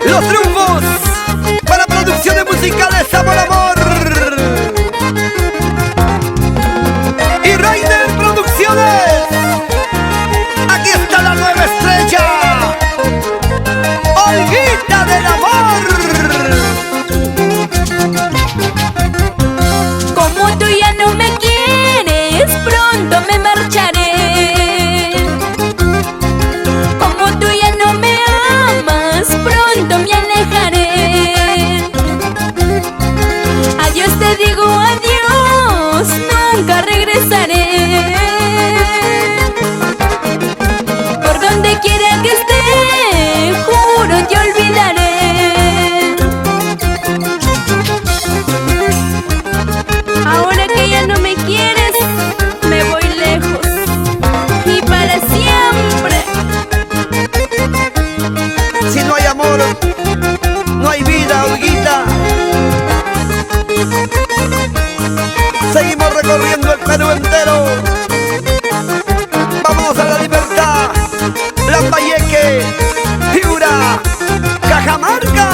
Los triunfos para producciones musicales Amor Amor y Rainer Producciones. Aquí está la nueva estrella, Olguita del Amor. Como tú ya no me quieres, pronto me marcharé. Como tú ya no me amas, pronto me alejaré. Adiós te digo adiós, nunca regresaré. Por donde quiera que esté, juro te olvidaré. Ahora que ya no me quieres, me voy lejos y para siempre. Si no hay amor, no hay vida, Olguita. Seguimos recorriendo el Perú entero. Vámonos a La Libertad, Lambayeque, Piura, Cajamarca.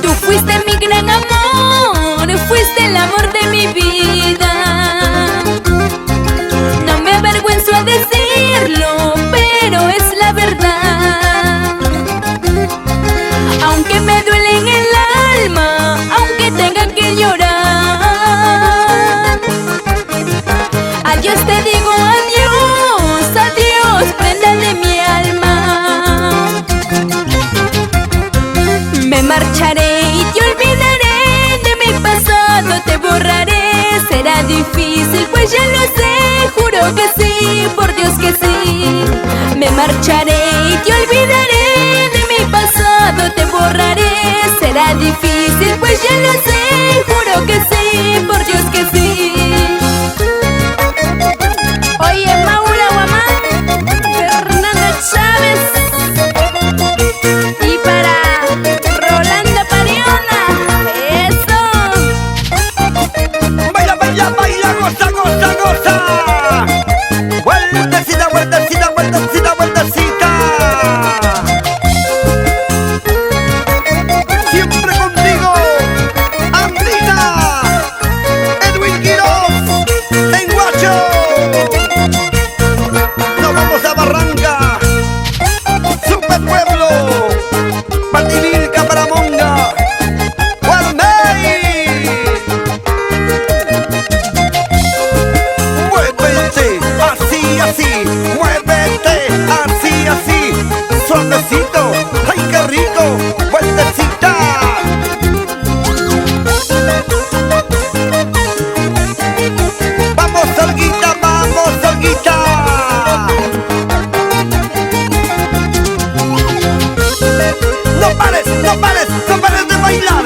Tú fuiste mi gran amor, fuiste el amor de mi vida. No me avergüenzo a decirlo, pero es la verdad. Aunque me duele en el alma, aunque tenga que llorar. Adiós te digo adiós, adiós, prenda de mi alma. Me marcharé y te olvidaré de mi pasado, te borraré. Será difícil, pues ya lo sé, juro que sí, por Dios que sí. Me marcharé y te olvidaré de mi pasado, te borraré. Será difícil, pues ya lo sé, juro que sí, por Dios que sí. Oye, Maura Guamán, Fernanda Chávez y para Rolando Pariona, eso. Baila, baila, baila, goza, goza, goza. Vueltecita, vueltecita, vueltecita, vueltecita. Siempre contigo, Andina, Edwin Quiroz, en Guacho. Nos vamos a Barranca, Super Pueblo, Pativilca, Paramonga, Guarmey. Muévete, así, así, muévete, así, así, suavecito, ay qué rico, vueltecita. Vamos, Olguita, vamos, Olguita. No pares, no pares, no pares de bailar.